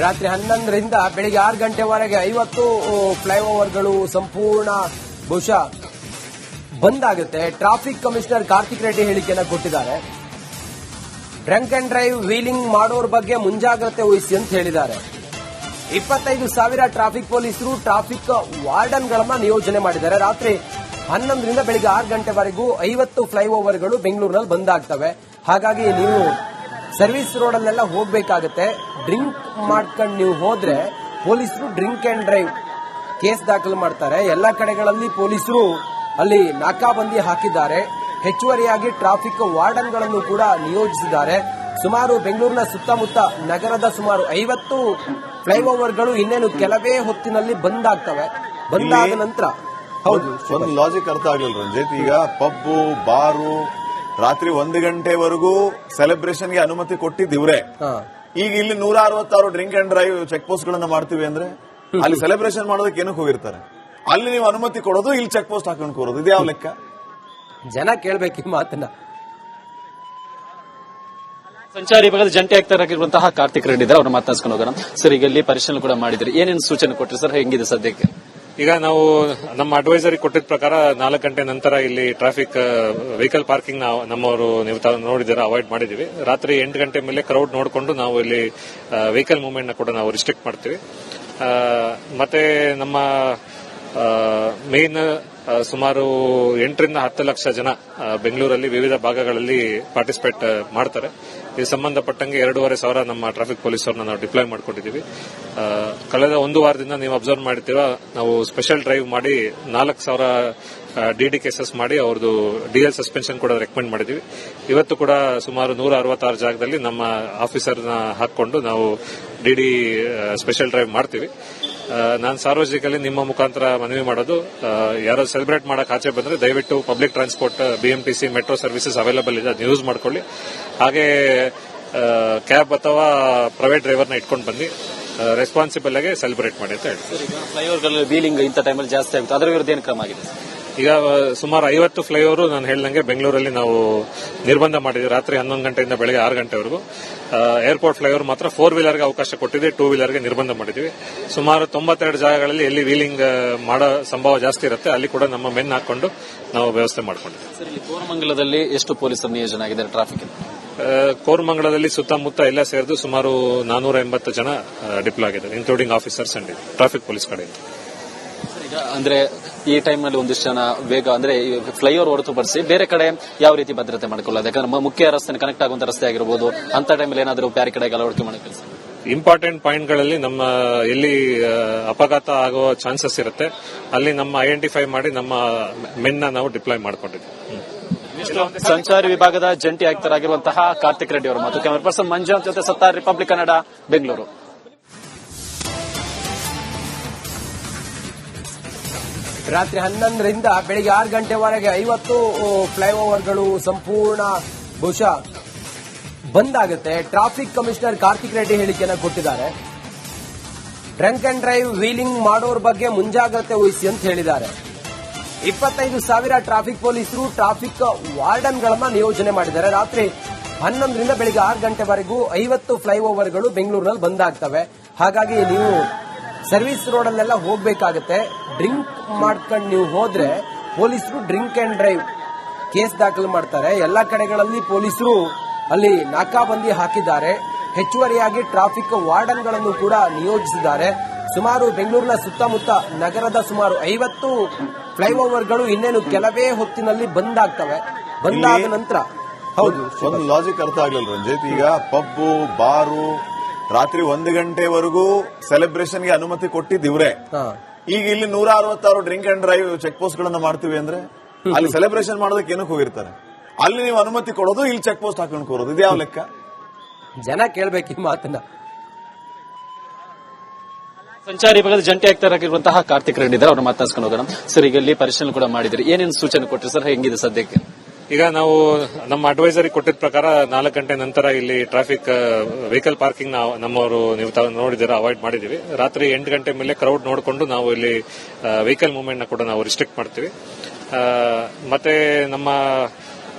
ರಾತ್ರಿ 11ರಿಂದ ಬೆಳಿಗ್ಗೆ 6 ಗಂಟೆವರೆಗೆ 50 ಫ್ಲೈಓವರ್ಗಳು ಸಂಪೂರ್ಣ ಬಹುಶಃ ಬಂದ್ ಆಗುತ್ತೆ. ಟ್ರಾಫಿಕ್ ಕಮಿಷನರ್ ಕಾರ್ತಿಕ್ ರೆಡ್ಡಿ ಹೇಳಿಕೆಯನ್ನು ಕೊಟ್ಟಿದ್ದಾರೆ. ಡ್ರಂಕ್ ಅಂಡ್ ಡ್ರೈವ್ ವೀಲಿಂಗ್ ಮಾಡೋರ್ ಬಗ್ಗೆ ಮುಂಜಾಗ್ರತೆ ವಹಿಸಿ ಅಂತ ಹೇಳಿದ್ದಾರೆ. 25,000 ಟ್ರಾಫಿಕ್ ಪೊಲೀಸರು, ಟ್ರಾಫಿಕ್ ವಾರ್ಡನ್ಗಳನ್ನ ನಿಯೋಜನೆ ಮಾಡಿದ್ದಾರೆ. ರಾತ್ರಿ 11ರಿಂದ ಬೆಳಿಗ್ಗೆ 6 ಗಂಟೆವರೆಗೂ 50 ಫ್ಲೈಓವರ್ಗಳು ಬೆಂಗಳೂರಿನಲ್ಲಿ ಬಂದ್ ಆಗ್ತವೆ. ಹಾಗಾಗಿ ನೀವು ಸರ್ವಿಸ್ ರೋಡ್ ಅಲ್ಲೆಲ್ಲ ಹೋಗಬೇಕಾಗುತ್ತೆ. ಡ್ರಿಂಕ್ ಮಾಡ್ಕೊಂಡು ನೀವು ಹೋದ್ರೆ ಪೊಲೀಸರು ಡ್ರಿಂಕ್ ಅಂಡ್ ಡ್ರೈವ್ ಕೇಸ್ ದಾಖಲು ಮಾಡ್ತಾರೆ. ಎಲ್ಲ ಕಡೆಗಳಲ್ಲಿ ಪೊಲೀಸರು ಅಲ್ಲಿ ನಾಕಾಬಂದಿ ಹಾಕಿದ್ದಾರೆ. ಹೆಚ್ಚುವರಿಯಾಗಿ ಟ್ರಾಫಿಕ್ ವಾರ್ಡನ್ಗಳನ್ನು ಕೂಡ ನಿಯೋಜಿಸಿದ್ದಾರೆ. ಸುಮಾರು ಬೆಂಗಳೂರಿನ ಸುತ್ತಮುತ್ತ ನಗರದ ಸುಮಾರು 50 ಫ್ಲೈಓವರ್ಗಳು ಇನ್ನೇನು ಕೆಲವೇ ಹೊತ್ತಿನಲ್ಲಿ ಬಂದ್ ಆಗ್ತವೆ. ಬಂದಾದ ನಂತರ ಹೌದು, ಒಂದು ಲಾಜಿಕ್ ಅರ್ಥ ಆಗ್ಲಿಲ್ಲ ರಂಜಿತ್. ಈಗ ಪಬ್ಬು, ಬಾರು ರಾತ್ರಿ 1 ಗಂಟೆವರೆಗೂ ಸೆಲೆಬ್ರೇಷನ್ಗೆ ಅನುಮತಿ ಕೊಟ್ಟಿದ್ದೀವ್ರೆ. ಈಗ ಇಲ್ಲಿ 166 drink and drive check post ಗಳನ್ನ ಮಾಡ್ತೀವಿ ಅಂದ್ರೆ ಅಲ್ಲಿ ಸೆಲೆಬ್ರೇಷನ್ ಮಾಡೋದಕ್ಕೆ ಏನಕ್ಕೆ ಹೋಗಿರ್ತಾರೆ? ಅಲ್ಲಿ ನೀವು ಅನುಮತಿ ಕೊಡೋದು, ಇಲ್ಲಿ ಚೆಕ್ ಪೋಸ್ಟ್ ಹಾಕೊಂಡು ಕೂರೋದು, ಇದು ಯಾವ ಲೆಕ್ಕ? ಜನ ಕೇಳಬೇಕು ಈ ಮಾತನ್ನ. ಸಂಚಾರಿ ವಿಭಾಗದ ಜಂಟಿ ಆಯುಕ್ತರಾಗಿರುವಂತಹ ಕಾರ್ತಿಕ್ ರೆಡ್ಡಿ ಇದ್ದಾರೆ, ಅವ್ರನ್ನ ಮಾತನಾಡ್ಸ್ಕೊಂಡು ಹೋಗೋಣ. ಸರ್, ಈಗ ಇಲ್ಲಿ ಪರಿಶೀಲನೆ ಕೂಡ ಮಾಡಿದ್ರಿ, ಏನೇನು ಸೂಚನೆ ಕೊಟ್ಟರು ಸರ್? ಹೆಂಗಿದೆ ಸದ್ಯಕ್ಕೆ? ಈಗ ನಾವು ನಮ್ಮ ಅಡ್ವೈಸರಿ ಕೊಟ್ಟಿದ ಪ್ರಕಾರ 4 ಗಂಟೆ ನಂತರ ಇಲ್ಲಿ ಟ್ರಾಫಿಕ್ ವೆಹಿಕಲ್ ಪಾರ್ಕಿಂಗ್ ನಮ್ಮವರು ನೀವು ನೋಡಿದ್ದೀರಾ ಅವಾಯ್ಡ್ ಮಾಡಿದೀವಿ. ರಾತ್ರಿ 8 ಗಂಟೆ ಮೇಲೆ ಕ್ರೌಡ್ ನೋಡಿಕೊಂಡು ನಾವು ಇಲ್ಲಿ ವೆಹಿಕಲ್ ಮೂವ್ಮೆಂಟ್ ನ ಕೂಡ ನಾವು ರಿಸ್ಟ್ರಿಕ್ಟ್ ಮಾಡ್ತೀವಿ. ಮತ್ತೆ ನಮ್ಮ ಮೇನ್ ಸುಮಾರು 8ರಿಂದ 10 ಲಕ್ಷ ಜನ ಬೆಂಗಳೂರಲ್ಲಿ ವಿವಿಧ ಭಾಗಗಳಲ್ಲಿ ಪಾರ್ಟಿಸಿಪೇಟ್ ಮಾಡ್ತಾರೆ. ಈ ಸಂಬಂಧಪಟ್ಟಂಗೆ 2,500 ನಮ್ಮ ಟ್ರಾಫಿಕ್ ಪೊಲೀಸರನ್ನ ನಾವು ಡಿಪ್ಲಾಯ್ ಮಾಡ್ಕೊಂಡಿದ್ದೀವಿ. ಕಳೆದ 1 ವಾರದಿಂದ ನೀವು ಅಬ್ಸರ್ವ್ ಮಾಡ್ತೀರಾ, ನಾವು ಸ್ಪೆಷಲ್ ಡ್ರೈವ್ ಮಾಡಿ 4,000 ಡಿಡಿ ಕೇಸಸ್ ಮಾಡಿ ಅವ್ರದ್ದು ಡಿಎಲ್ ಸಸ್ಪೆನ್ಷನ್ ಕೂಡ ರೆಕಮೆಂಡ್ ಮಾಡಿದೀವಿ. ಇವತ್ತು ಕೂಡ ಸುಮಾರು 166 ಜಾಗದಲ್ಲಿ ನಮ್ಮ ಆಫೀಸರ್ನ ಹಾಕೊಂಡು ನಾವು ಡಿಡಿ ಸ್ಪೆಷಲ್ ಡ್ರೈವ್ ಮಾಡ್ತೀವಿ. ನಾನು ಸಾರ್ವಜನಿಕರಲ್ಲಿ ನಿಮ್ಮ ಮುಖಾಂತರ ಮನವಿ ಮಾಡೋದು, ಯಾರು ಸೆಲೆಬ್ರೇಟ್ ಮಾಡಕ್ ಆಚೆ ಬಂದ್ರೆ ದಯವಿಟ್ಟು public transport, BMTC, metro services available ಇದೆ, ಅದನ್ನ ಯೂಸ್ ಮಾಡ್ಕೊಳ್ಳಿ. ಹಾಗೆ ಕ್ಯಾಬ್ ಅಥವಾ ಪ್ರೈವೇಟ್ ಡ್ರೈವರ್ನ ಇಟ್ಕೊಂಡು ಬನ್ನಿ, ರೆಸ್ಪಾನ್ಸಿಬಲ್ ಆಗಿ ಸೆಲೆಬ್ರೇಟ್ ಮಾಡಿ ಅಂತ ಹೇಳಿ. ಫ್ಲೈಓವರ್ಗಳಲ್ಲಿ ವೀಲಿಂಗ್ ಇಂಥ ಟೈಮಲ್ಲಿ ಜಾಸ್ತಿ ಆಗುತ್ತೆ, ಅದರ ವಿರುದ್ಧ ಏನು ಕ್ರಮ ಆಗಿದೆ? ಈಗ ಸುಮಾರು 50 ಫ್ಲೈಓವರ್ ನಾನು ಹೇಳ್ದಂಗೆ ಬೆಂಗಳೂರಲ್ಲಿ ನಾವು ನಿರ್ಬಂಧ ಮಾಡಿದ್ವಿ. ರಾತ್ರಿ 11 ಗಂಟೆಯಿಂದ ಬೆಳಗ್ಗೆ 6 ಗಂಟೆವರೆಗೂ. ಏರ್ಪೋರ್ಟ್ ಫ್ಲೈಓವರ್ ಮಾತ್ರ 4 ವೀಲರ್ಗೆ ಅವಕಾಶ ಕೊಟ್ಟಿದೆ, 2 ವೀಲರ್ಗೆ ನಿರ್ಬಂಧ ಮಾಡಿದ್ವಿ. ಸುಮಾರು 92 ಜಾಗಗಳಲ್ಲಿ ಎಲ್ಲಿ ವೀಲಿಂಗ್ ಮಾಡೋ ಸಂಭವ ಜಾಸ್ತಿ ಇರುತ್ತೆ ಅಲ್ಲಿ ಕೂಡ ನಮ್ಮ ಮೆನ್ ಹಾಕೊಂಡು ನಾವು ವ್ಯವಸ್ಥೆ ಮಾಡ್ಕೊಂಡಿದ್ದೀವಿ. ಸರ್, ಇಲ್ಲಿ ಕೋರಮಂಗಲದಲ್ಲಿ ಎಷ್ಟು ಪೊಲೀಸರು ನಿಯೋಜನೆ ಆಗಿದ್ದಾರೆ ಟ್ರಾಫಿಕ್? ಕೋರಮಂಗಲದಲ್ಲಿ ಸುತ್ತಮುತ್ತ ಎಲ್ಲ ಸೇರಿದು ಸುಮಾರು 480 ಜನ ಡಿಪ್ಲಾಯ್ ಆಗಿದ್ದಾರೆ, including officers and traffic police ಕಡೆಯಿಂದ. ಅಂದ್ರೆ ಈ ಟೈಮ್ ನಲ್ಲಿ ಒಂದಿಷ್ಟು ಜನ ವೇಗ ಅಂದ್ರೆ ಫ್ಲೈಓವರ್ ಹೊರತುಪಡಿಸಿ ಬೇರೆ ಕಡೆ ಯಾವ ರೀತಿ ಭದ್ರತೆ ಮಾಡ್ಕೊಳ್ಳೋದು? ಯಾಕಂದ್ರೆ ಮುಖ್ಯ ರಸ್ತೆ ಕನೆಕ್ಟ್ ಆಗುವಂತ ರಸ್ತೆ ಆಗಿರಬಹುದು, ಅಂತ ಟೈಮಲ್ಲಿ ಏನಾದರೂ ಬೇರೆ ಕಡೆಗೆ ಅಳವಡಿಕೆ ಮಾಡೋ ಕೆಲಸ. ಇಂಪಾರ್ಟೆಂಟ್ ಪಾಯಿಂಟ್ಗಳಲ್ಲಿ ನಮ್ಮ ಎಲ್ಲಿ ಅಪಘಾತ ಆಗೋ ಚಾನ್ಸಸ್ ಇರುತ್ತೆ ಅಲ್ಲಿ ನಮ್ಮ ಐಡೆಂಟಿಫೈ ಮಾಡಿ ನಮ್ಮ ಮೆನ್ನ ನಾವು ಡಿಪ್ಲಾಯ್ ಮಾಡ್ಕೊಂಡಿದ್ದೀವಿ. ಸಂಚಾರಿ ವಿಭಾಗದ ಜಂಟಿ ಆಯುಕ್ತರಾಗಿರುವಂತಹ ಕಾರ್ತಿಕ್ ರೆಡ್ಡಿ ಅವರು ಮತ್ತು ಕ್ಯಾಮರಾ ಪರ್ಸನ್ ಮಂಜುನಾಥ್ ಜೊತೆ ಸತ್ತಾರ್, ರಿಪಬ್ಲಿಕ್ ಕನ್ನಡ, ಬೆಂಗಳೂರು. ರಾತ್ರಿ 11ರಿಂದ ಬೆಳಿಗ್ಗೆ 6 ಗಂಟೆವರೆಗೆ 50 ಫ್ಲೈಓವರ್ಗಳು ಸಂಪೂರ್ಣ ಬಹುಶಃ ಬಂದ್ ಆಗುತ್ತೆ. ಟ್ರಾಫಿಕ್ ಕಮಿಷನರ್ ಕಾರ್ತಿಕ್ ರೆಡ್ಡಿ ಹೇಳಿಕೆಯನ್ನು ಕೊಟ್ಟಿದ್ದಾರೆ. ಡ್ರಂಕ್ ಅಂಡ್ ಡ್ರೈವ್ ವೀಲಿಂಗ್ ಮಾಡೋರ್ ಬಗ್ಗೆ ಮುಂಜಾಗ್ರತೆ ವಹಿಸಿ ಅಂತ ಹೇಳಿದ್ದಾರೆ. 25,000 ಟ್ರಾಫಿಕ್ ಪೊಲೀಸರು, ಟ್ರಾಫಿಕ್ ವಾರ್ಡನ್ಗಳನ್ನ ನಿಯೋಜನೆ ಮಾಡಿದ್ದಾರೆ. ರಾತ್ರಿ 11ರಿಂದ ಬೆಳಿಗ್ಗೆ 6 ಗಂಟೆವರೆಗೂ 50 ಫ್ಲೈಓವರ್ಗಳು ಬೆಂಗಳೂರಿನಲ್ಲಿ ಬಂದ್ ಆಗ್ತವೆ. ಹಾಗಾಗಿ ನೀವು ಸರ್ವಿಸ್ ರೋಡ್ ಅಲ್ಲೆಲ್ಲ ಹೋಗಬೇಕಾಗುತ್ತೆ. ಡ್ರಿಂಕ್ ಮಾಡ್ಕೊಂಡು ನೀವು ಹೋದ್ರೆ ಪೊಲೀಸರು ಡ್ರಿಂಕ್ ಅಂಡ್ ಡ್ರೈವ್ ಕೇಸ್ ದಾಖಲು ಮಾಡ್ತಾರೆ. ಎಲ್ಲ ಕಡೆಗಳಲ್ಲಿ ಪೊಲೀಸರು ಅಲ್ಲಿ ನಾಕಾಬಂದಿ ಹಾಕಿದ್ದಾರೆ. ಹೆಚ್ಚುವರಿಯಾಗಿ ಟ್ರಾಫಿಕ್ ವಾರ್ಡನ್ಗಳನ್ನು ಕೂಡ ನಿಯೋಜಿಸಿದ್ದಾರೆ. ಸುಮಾರು ಬೆಂಗಳೂರಿನ ಸುತ್ತಮುತ್ತ ನಗರದ ಸುಮಾರು 50 ಫ್ಲೈಓವರ್ಗಳು ಇನ್ನೇನು ಕೆಲವೇ ಹೊತ್ತಿನಲ್ಲಿ ಬಂದ್ ಆಗ್ತವೆ. ಬಂದಾದ ನಂತರ ಹೌದು, ಒಂದು ಲಾಜಿಕ್ ಅರ್ಥ ಆಗ್ಲಿಲ್ಲ ರಂಜಿತ್. ಈಗ ಪಬ್ಬು, ಬಾರು ರಾತ್ರಿ 1 ಗಂಟೆವರೆಗೂ ಸೆಲೆಬ್ರೇಷನ್ಗೆ ಅನುಮತಿ ಕೊಟ್ಟಿದ್ದೀವ್ರೆ. ಈಗ ಇಲ್ಲಿ 166 drink and drive check post ಗಳನ್ನ ಮಾಡ್ತೀವಿ ಅಂದ್ರೆ ಅಲ್ಲಿ ಸೆಲೆಬ್ರೇಷನ್ ಮಾಡೋದಕ್ಕೆ ಏನಕ್ಕೆ ಹೋಗಿರ್ತಾರೆ? ಅಲ್ಲಿ ನೀವು ಅನುಮತಿ ಕೊಡೋದು, ಇಲ್ಲಿ ಚೆಕ್ ಪೋಸ್ಟ್ ಹಾಕೊಂಡು ಕೂರೋದು, ಇದು ಯಾವ ಲೆಕ್ಕ? ಜನ ಕೇಳಬೇಕು ಈ ಮಾತನ್ನ. ಸಂಚಾರಿ ವಿಭಾಗದ ಜಂಟಿ ಆಯುಕ್ತರಾಗಿರುವಂತಹ ಕಾರ್ತಿಕ್ ರೆಡ್ಡಿ ಇದ್ದಾರೆ, ಅವ್ರನ್ನ ಮಾತನಾಡ್ಸ್ಕೊಂಡು ಹೋಗೋಣ. ಸರ್, ಈಗ ಇಲ್ಲಿ ಪರಿಶೀಲನೆ ಕೂಡ ಮಾಡಿದ್ರಿ, ಏನೇನು ಸೂಚನೆ ಕೊಟ್ಟರು ಸರ್? ಹೆಂಗಿದೆ ಸದ್ಯಕ್ಕೆ? ಈಗ ನಾವು ನಮ್ಮ ಅಡ್ವೈಸರಿ ಕೊಟ್ಟಿದ ಪ್ರಕಾರ 4 ಗಂಟೆ ನಂತರ ಇಲ್ಲಿ ಟ್ರಾಫಿಕ್ ವೆಹಿಕಲ್ ಪಾರ್ಕಿಂಗ್ ನಮ್ಮವರು ನೀವು ನೋಡಿದ್ದೀರಾ ಅವಾಯ್ಡ್ ಮಾಡಿದೀವಿ. ರಾತ್ರಿ 8 ಗಂಟೆ ಮೇಲೆ ಕ್ರೌಡ್ ನೋಡಿಕೊಂಡು ನಾವು ಇಲ್ಲಿ ವೆಹಿಕಲ್ ಮೂವ್ಮೆಂಟ್ ನ ಕೂಡ ನಾವು ರಿಸ್ಟ್ರಿಕ್ಟ್ ಮಾಡ್ತೀವಿ. ಮತ್ತೆ ನಮ್ಮ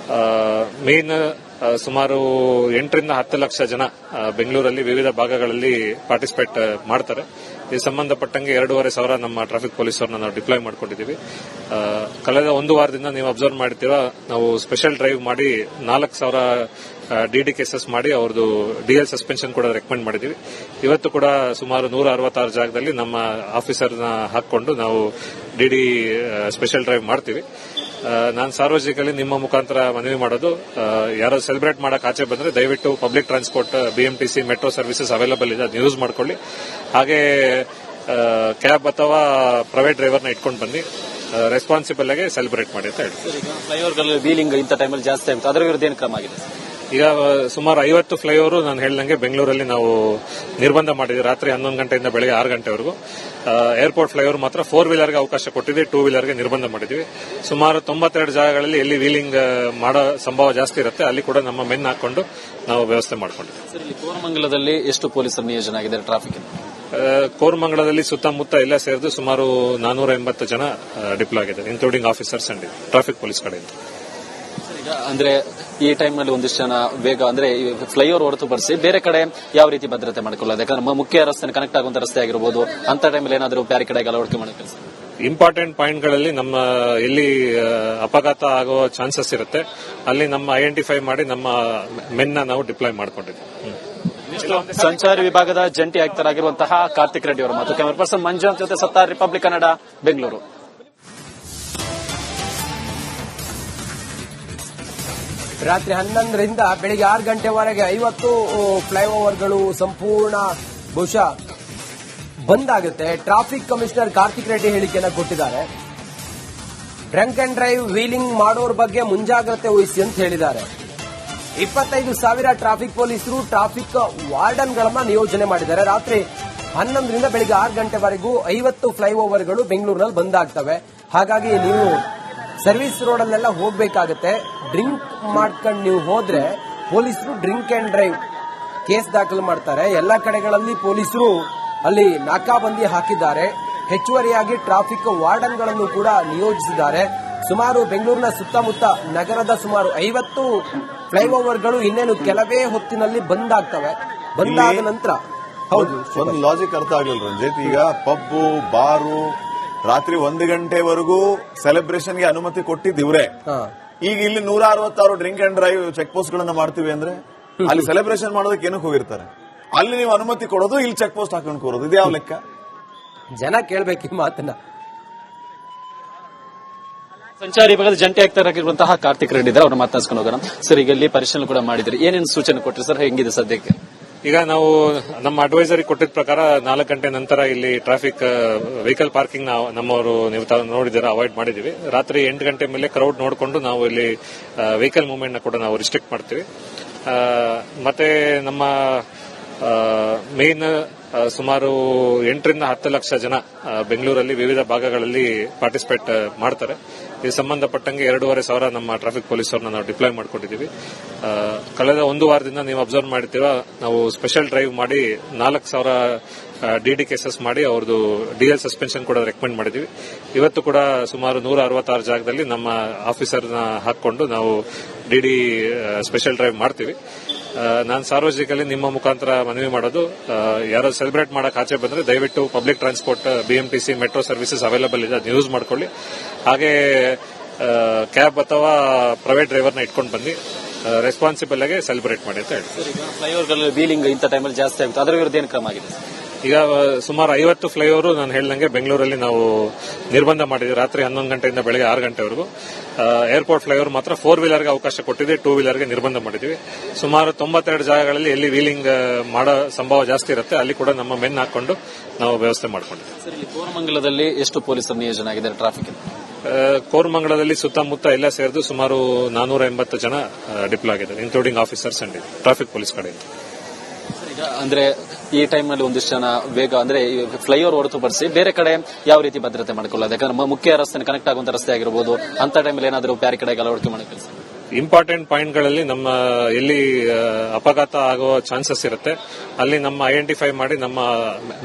ಮೇನ್ ಸುಮಾರು 8ರಿಂದ 10 ಲಕ್ಷ ಜನ ಬೆಂಗಳೂರಲ್ಲಿ ವಿವಿಧ ಭಾಗಗಳಲ್ಲಿ ಪಾರ್ಟಿಸಿಪೇಟ್ ಮಾಡ್ತಾರೆ. ಈ ಸಂಬಂಧಪಟ್ಟಂಗೆ 2,500 ನಮ್ಮ ಟ್ರಾಫಿಕ್ ಪೊಲೀಸರನ್ನ ನಾವು ಡಿಪ್ಲಾಯ್ ಮಾಡ್ಕೊಂಡಿದ್ದೀವಿ. ಕಳೆದ ಒಂದು ವಾರದಿಂದ ನೀವು ಅಬ್ಸರ್ವ್ ಮಾಡ್ತೀರಾ, ನಾವು ಸ್ಪೆಷಲ್ ಡ್ರೈವ್ ಮಾಡಿ 4,000 ಡಿಡಿ ಕೇಸಸ್ ಮಾಡಿ ಅವ್ರದ್ದು ಡಿಎಲ್ ಸಸ್ಪೆನ್ಷನ್ ಕೂಡ ರೆಕಮೆಂಡ್ ಮಾಡಿದ್ದೀವಿ. ಇವತ್ತು ಕೂಡ ಸುಮಾರು 166 ಜಾಗದಲ್ಲಿ ನಮ್ಮ ಆಫೀಸರ್ನ ಹಾಕೊಂಡು ನಾವು ಡಿಡಿ ಸ್ಪೆಷಲ್ ಡ್ರೈವ್ ಮಾಡ್ತೀವಿ. ನಾನು ಸಾರ್ವಜನಿಕರಲ್ಲಿ ನಿಮ್ಮ ಮುಖಾಂತರ ಮನವಿ ಮಾಡೋದು, ಯಾರು ಸೆಲೆಬ್ರೇಟ್ ಮಾಡಕ್ ಆಚೆ ಬಂದ್ರೆ ದಯವಿಟ್ಟು public transport, BMTC, metro services available ಇದೆ, ಅದನ್ನ ಯೂಸ್ ಮಾಡ್ಕೊಳ್ಳಿ. ಹಾಗೆ ಕ್ಯಾಬ್ ಅಥವಾ ಪ್ರೈವೇಟ್ ಡ್ರೈವರ್ನ ಇಟ್ಕೊಂಡು ಬನ್ನಿ, ರೆಸ್ಪಾನ್ಸಿಬಲ್ ಆಗಿ ಸೆಲೆಬ್ರೇಟ್ ಮಾಡಿ ಅಂತ ಹೇಳ್ತೀವಿ. ಫ್ಲೈಓವರ್ಗಳಲ್ಲಿ ವೀಲಿಂಗ್ ಇಂಥ ಟೈಮಲ್ಲಿ ಜಾಸ್ತಿ ಆಗುತ್ತೆ, ಅದರ ವಿರುದ್ಧ ಏನು ಕ್ರಮ ಆಗಿದೆ? ಈಗ ಸುಮಾರು 50 ಫ್ಲೈಓವರ್ ನಾನು ಹೇಳ್ದಂಗೆ ಬೆಂಗಳೂರಲ್ಲಿ ನಾವು ನಿರ್ಬಂಧ ಮಾಡಿದ್ವಿ. ರಾತ್ರಿ 11 ಗಂಟೆಯಿಂದ ಬೆಳಗ್ಗೆ 6 ಗಂಟೆವರೆಗೂ. ಏರ್ಪೋರ್ಟ್ ಫ್ಲೈಓವರ್ ಮಾತ್ರ 4 ವೀಲರ್ಗೆ ಅವಕಾಶ ಕೊಟ್ಟಿದೆ, 2 ವೀಲರ್ಗೆ ನಿರ್ಬಂಧ ಮಾಡಿದ್ವಿ. ಸುಮಾರು 92 ಜಾಗಗಳಲ್ಲಿ ಎಲ್ಲಿ ವೀಲಿಂಗ್ ಮಾಡೋ ಸಂಭವ ಜಾಸ್ತಿ ಇರುತ್ತೆ ಅಲ್ಲಿ ಕೂಡ ನಮ್ಮ ಮೆನ್ ಹಾಕೊಂಡು ನಾವು ವ್ಯವಸ್ಥೆ ಮಾಡ್ಕೊಂಡಿದ್ವಿ. ಸರ್, ಇಲ್ಲಿ ಕೋರಮಂಗಲದಲ್ಲಿ ಎಷ್ಟು ಪೊಲೀಸರು ನಿಯೋಜನೆ ಆಗಿದೆ ಟ್ರಾಫಿಕ್? ಕೋರಮಂಗಲದಲ್ಲಿ ಸುತ್ತಮುತ್ತ ಎಲ್ಲ ಸೇರಿದು ಸುಮಾರು 480 ಜನ ಡಿಪ್ಲಾಯ್ ಆಗಿದ್ದಾರೆ, including officers and traffic police ಕಡೆಯಿಂದ. ಅಂದ್ರೆ ಈ ಟೈಮ್ನಲ್ಲಿ ಒಂದಿಷ್ಟು ಜನ ವೇಗ ಅಂದ್ರೆ ಫ್ಲೈಓವರ್ ಹೊರತುಪಡಿಸಿ ಬೇರೆ ಕಡೆ ಯಾವ ರೀತಿ ಭದ್ರತೆ ಮಾಡಿಕೊಳ್ಳೋದು? ಯಾಕಂದ್ರೆ ಮುಖ್ಯ ರಸ್ತೆ ಕನೆಕ್ಟ್ ಆಗುವಂತ ರಸ್ತೆ ಆಗಿರಬಹುದು, ಅಂತ ಟೈಮಲ್ಲಿ ಏನಾದರೂ ಬ್ಯಾರಿಕೇಡ್ ಅಳವಡಿಕೆ ಮಾಡೋ ಕೆಲಸ? ಇಂಪಾರ್ಟೆಂಟ್ ಪಾಯಿಂಟ್ಗಳಲ್ಲಿ ನಮ್ಮ ಎಲ್ಲಿ ಅಪಘಾತ ಆಗೋ ಚಾನ್ಸಸ್ ಇರುತ್ತೆ ಅಲ್ಲಿ ನಮ್ಮ ಐಡೆಂಟಿಫೈ ಮಾಡಿ ನಮ್ಮ ಮೆನ್ನ ನಾವು ಡಿಪ್ಲಾಯ್ ಮಾಡ್ಕೊಂಡಿದ್ದೀವಿ. ಸಂಚಾರಿ ವಿಭಾಗದ ಜಂಟಿ ಆಯುಕ್ತರಾಗಿರುವಂತಹ ಕಾರ್ತಿಕ್ ರೆಡ್ಡಿ ಅವರು ಮತ್ತು ಕ್ಯಾಮರಾ ಪರ್ಸನ್ ಮಂಜುನಾಥ್ ಜೊತೆ ಸತ್ತಾರ್, ರಿಪಬ್ಲಿಕ್ ಕನ್ನಡ, ಬೆಂಗಳೂರು. ರಾತ್ರಿ 11ರಿಂದ ಬೆಳಿಗ್ಗೆ 6 ಗಂಟೆವರೆಗೆ 50 ಫ್ಲೈಓವರ್ಗಳು ಸಂಪೂರ್ಣ ಬಹುಶಃ ಬಂದ್ ಆಗುತ್ತೆ. ಟ್ರಾಫಿಕ್ ಕಮಿಷನರ್ ಕಾರ್ತಿಕ್ ರೆಡ್ಡಿ ಹೇಳಿಕೆಯನ್ನು ಕೊಟ್ಟಿದ್ದಾರೆ. ಡ್ರಂಕ್ ಅಂಡ್ ಡ್ರೈವ್, ವೀಲಿಂಗ್ ಮಾಡೋರ ಬಗ್ಗೆ ಮುಂಜಾಗ್ರತೆ ವಹಿಸಿ ಅಂತ ಹೇಳಿದ್ದಾರೆ. 25,000 ಟ್ರಾಫಿಕ್ ಪೊಲೀಸರು, ಟ್ರಾಫಿಕ್ ವಾರ್ಡನ್ಗಳನ್ನ ನಿಯೋಜನೆ ಮಾಡಿದ್ದಾರೆ. ರಾತ್ರಿ 11ರಿಂದ ಬೆಳಿಗ್ಗೆ 6 ಗಂಟೆವರೆಗೂ 50 ಫ್ಲೈಓವರ್ಗಳು ಬೆಂಗಳೂರಿನಲ್ಲಿ ಬಂದ್ ಆಗ್ತವೆ. ಹಾಗಾಗಿ ನೀವು ಸರ್ವಿಸ್ ರೋಡಲ್ಲೆಲ್ಲ ಹೋಗಬೇಕಾಗತ್ತೆ. ಡ್ರಿಂಕ್ ಮಾಡ್ಕೊಂಡು ನೀವು ಹೋದ್ರೆ ಪೊಲೀಸರು ಡ್ರಿಂಕ್ ಅಂಡ್ ಡ್ರೈವ್ ಕೇಸ್ ದಾಖಲು ಮಾಡ್ತಾರೆ. ಎಲ್ಲ ಕಡೆಗಳಲ್ಲಿ ಪೊಲೀಸರು ಅಲ್ಲಿ ನಾಕಾಬಂದಿ ಹಾಕಿದ್ದಾರೆ. ಹೆಚ್ಚುವರಿಯಾಗಿ ಟ್ರಾಫಿಕ್ ವಾರ್ಡನ್ಗಳನ್ನು ಕೂಡ ನಿಯೋಜಿಸಿದ್ದಾರೆ. ಸುಮಾರು ಬೆಂಗಳೂರಿನ ಸುತ್ತಮುತ್ತ ನಗರದ ಸುಮಾರು 50 ಫ್ಲೈಓವರ್ಗಳು ಇನ್ನೇನು ಕೆಲವೇ ಹೊತ್ತಿನಲ್ಲಿ ಬಂದ್ ಆಗ್ತವೆ. ಬಂದಾದ ನಂತರ ಹೌದು, ಒಂದು ಲಾಜಿಕ್ ಅರ್ಥ ಆಗ್ಲಿಲ್ಲ ರಂಜಿತ್. ಈಗ ಪಬ್ಬು, ಬಾರು ರಾತ್ರಿ 1 ಗಂಟೆವರೆಗೂ ಸೆಲೆಬ್ರೇಷನ್ಗೆ ಅನುಮತಿ ಕೊಟ್ಟಿದ್ದು ಇವ್ರೆ. ಈಗ ಇಲ್ಲಿ 166 drink and drive check post ಗಳನ್ನ ಮಾಡ್ತೀವಿ ಅಂದ್ರೆ ಅಲ್ಲಿ ಸೆಲೆಬ್ರೇಷನ್ ಮಾಡೋದಕ್ಕೆ ಏನಕ್ಕೆ ಹೋಗಿರ್ತಾರೆ? ಅಲ್ಲಿ ನೀವು ಅನುಮತಿ ಕೊಡೋದು, ಇಲ್ಲಿ ಚೆಕ್ ಪೋಸ್ಟ್ ಹಾಕೊಂಡು ಕೂರೋದು, ಇದು ಯಾವ ಲೆಕ್ಕ? ಜನ ಕೇಳ್ಬೇಕು ಈ ಮಾತನ್ನ. ಸಂಚಾರಿ ವಿಭಾಗದ ಜಂಟಿ ಆಯುಕ್ತರಾಗಿರುವಂತಹ ಕಾರ್ತಿಕ್ ರೆಡ್ಡಿ ಇದ್ದಾರೆ, ಅವ್ರನ್ನ ಮಾತನಾಡಿಸ್ಕೊಂಡು ಹೋಗೋಣ. ಸರ್, ಈಗ ಇಲ್ಲಿ ಪರಿಶೀಲನೆ ಕೂಡ ಮಾಡಿದ್ರಿ, ಏನೇನು ಸೂಚನೆ ಕೊಟ್ಟರು ಸರ್? ಹೆಂಗಿದೆ ಸದ್ಯಕ್ಕೆ? ಈಗ ನಾವು ನಮ್ಮ ಅಡ್ವೈಸರಿ ಕೊಟ್ಟಿದ್ದ ಪ್ರಕಾರ 4 ಗಂಟೆ ನಂತರ ಇಲ್ಲಿ ಟ್ರಾಫಿಕ್ ವೆಹಿಕಲ್ ಪಾರ್ಕಿಂಗ್ ನಮ್ಮವರು ನೀವು ನೋಡಿದ್ದೀರಾ ಅವಾಯ್ಡ್ ಮಾಡಿದೀವಿ. ರಾತ್ರಿ 8 ಗಂಟೆ ಮೇಲೆ ಕ್ರೌಡ್ ನೋಡಿಕೊಂಡು ನಾವು ಇಲ್ಲಿ ವೆಹಿಕಲ್ ಮೂವ್ಮೆಂಟ್ ನ ಕೂಡ ನಾವು ರಿಸ್ಟ್ರಿಕ್ಟ್ ಮಾಡ್ತೀವಿ. ಮತ್ತೆ ನಮ್ಮ ಮೇನ್ ಸುಮಾರು 8ರಿಂದ 10 ಲಕ್ಷ ಜನ ಬೆಂಗಳೂರಲ್ಲಿ ವಿವಿಧ ಭಾಗಗಳಲ್ಲಿ ಪಾರ್ಟಿಸಿಪೇಟ್ ಮಾಡ್ತಾರೆ. ಈ ಸಂಬಂಧಪಟ್ಟಂಗೆ 2,500 ನಮ್ಮ ಟ್ರಾಫಿಕ್ ಪೊಲೀಸರನ್ನ ನಾವು ಡಿಪ್ಲಾಯ್ ಮಾಡ್ಕೊಂಡಿದ್ದೀವಿ. ಕಳೆದ ಒಂದು ವಾರದಿಂದ ನೀವು ಅಬ್ಸರ್ವ್ ಮಾಡ್ತೀರಾ, ನಾವು ಸ್ಪೆಷಲ್ ಡ್ರೈವ್ ಮಾಡಿ 4,000 ಡಿಡಿ ಕೇಸಸ್ ಮಾಡಿ ಅವ್ರದ್ದು ಡಿಎಲ್ ಸಸ್ಪೆನ್ಷನ್ ಕೂಡ ರೆಕಮೆಂಡ್ ಮಾಡಿದ್ದೀವಿ. ಇವತ್ತು ಕೂಡ ಸುಮಾರು 166 ಜಾಗದಲ್ಲಿ ನಮ್ಮ ಆಫೀಸರ್ನ ಹಾಕೊಂಡು ನಾವು ಡಿಡಿ ಸ್ಪೆಷಲ್ ಡ್ರೈವ್ ಮಾಡ್ತೀವಿ. ನಾನು ಸಾರ್ವಜನಿಕರಲ್ಲಿ ನಿಮ್ಮ ಮುಖಾಂತರ ಮನವಿ ಮಾಡೋದು, ಯಾರು ಸೆಲೆಬ್ರೇಟ್ ಮಾಡಕ್ ಆಚೆ ಬಂದ್ರೆ ದಯವಿಟ್ಟು public transport, BMTC, metro services available ಇದೆ, ಅದನ್ನ ಯೂಸ್ ಮಾಡ್ಕೊಳ್ಳಿ. ಹಾಗೆ ಕ್ಯಾಬ್ ಅಥವಾ ಪ್ರೈವೇಟ್ ಡ್ರೈವರ್ನ ಇಟ್ಕೊಂಡು ಬನ್ನಿ, ರೆಸ್ಪಾನ್ಸಿಬಲ್ ಆಗಿ ಸೆಲೆಬ್ರೇಟ್ ಮಾಡಿ ಅಂತ ಹೇಳ್ತೀವಿ. ಫ್ಲೈಓವರ್ಗಳಲ್ಲಿ ವೀಲಿಂಗ್ ಇಂಥ ಟೈಮಲ್ಲಿ ಜಾಸ್ತಿ ಆಗುತ್ತೆ, ಅದರ ವಿರುದ್ಧ ಏನು ಕ್ರಮ ಆಗಿದೆ? ಈಗ ಸುಮಾರು 50 ಫ್ಲೈಓವರ್ ನಾನು ಹೇಳ್ದಂಗೆ ಬೆಂಗಳೂರಲ್ಲಿ ನಾವು ನಿರ್ಬಂಧ ಮಾಡಿದ್ವಿ. ರಾತ್ರಿ 11 ಗಂಟೆಯಿಂದ ಬೆಳಗ್ಗೆ 6 ಗಂಟೆವರೆಗೂ. ಏರ್ಪೋರ್ಟ್ ಫ್ಲೈಓವರ್ ಮಾತ್ರ 4 ವೀಲರ್ಗೆ ಅವಕಾಶ ಕೊಟ್ಟಿದೆ, 2 ವೀಲರ್ಗೆ ನಿರ್ಬಂಧ ಮಾಡಿದ್ವಿ. ಸುಮಾರು 92 ಜಾಗಗಳಲ್ಲಿ ಎಲ್ಲಿ ವೀಲಿಂಗ್ ಮಾಡೋ ಸಂಭವ ಜಾಸ್ತಿ ಇರುತ್ತೆ ಅಲ್ಲಿ ಕೂಡ ನಮ್ಮ ಮೆನ್ ಹಾಕೊಂಡು ನಾವು ವ್ಯವಸ್ಥೆ ಮಾಡ್ಕೊಂಡಿದ್ವಿ. ಸರ್, ಇಲ್ಲಿ ಕೋರಮಂಗಲದಲ್ಲಿ ಎಷ್ಟು ಪೊಲೀಸರು ನಿಯೋಜನೆ ಆಗಿದ್ದಾರೆ ಟ್ರಾಫಿಕ್? ಕೋರಮಂಗಲದಲ್ಲಿ ಸುತ್ತಮುತ್ತ ಎಲ್ಲ ಸೇರಿದು ಸುಮಾರು 480 ಜನ ಡಿಪ್ಲಾಯ್ ಆಗಿದ್ದಾರೆ, including officers and traffic police ಕಡೆಯಿಂದ. ಅಂದ್ರೆ ಈ ಟೈಮ್ನಲ್ಲಿ ಒಂದಿಷ್ಟು ಜನ ವೇಗ ಅಂದ್ರೆ ಫ್ಲೈಓವರ್ ಹೊರತುಪಡಿಸಿ ಬೇರೆ ಕಡೆ ಯಾವ ರೀತಿ ಭದ್ರತೆ ಮಾಡಿಕೊಳ್ಳೋದು? ಯಾಕಂದ್ರೆ ಮುಖ್ಯ ರಸ್ತೆ ಕನೆಕ್ಟ್ ಆಗುವಂತ ರಸ್ತೆ ಆಗಿರಬಹುದು, ಅಂತ ಟೈಮಲ್ಲಿ ಏನಾದರೂ ಬ್ಯಾರಿಕೇಡ್ ಅಳವಡಿಕೆ ಮಾಡೋ ಕೆಲಸ? ಇಂಪಾರ್ಟೆಂಟ್ ಪಾಯಿಂಟ್ಗಳಲ್ಲಿ ನಮ್ಮ ಎಲ್ಲಿ ಅಪಘಾತ ಆಗೋ ಚಾನ್ಸಸ್ ಇರುತ್ತೆ ಅಲ್ಲಿ ನಮ್ಮ ಐಡೆಂಟಿಫೈ ಮಾಡಿ ನಮ್ಮ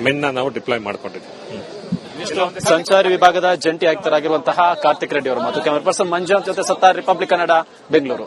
ಮೆನ್ನ ನಾವು ಡಿಪ್ಲಾಯ್ ಮಾಡ್ಕೊಂಡಿದ್ದೀವಿ. ಸಂಚಾರಿ ವಿಭಾಗದ ಜಂಟಿ ಆಯುಕ್ತರಾಗಿರುವಂತಹ ಕಾರ್ತಿಕ್ ರೆಡ್ಡಿ ಅವರು ಮತ್ತು ಕ್ಯಾಮರಾ ಪರ್ಸನ್ ಮಂಜುನಾಥ್ ಜೊತೆ ಸತ್ತಾರ್, ರಿಪಬ್ಲಿಕ್ ಕನ್ನಡ, ಬೆಂಗಳೂರು.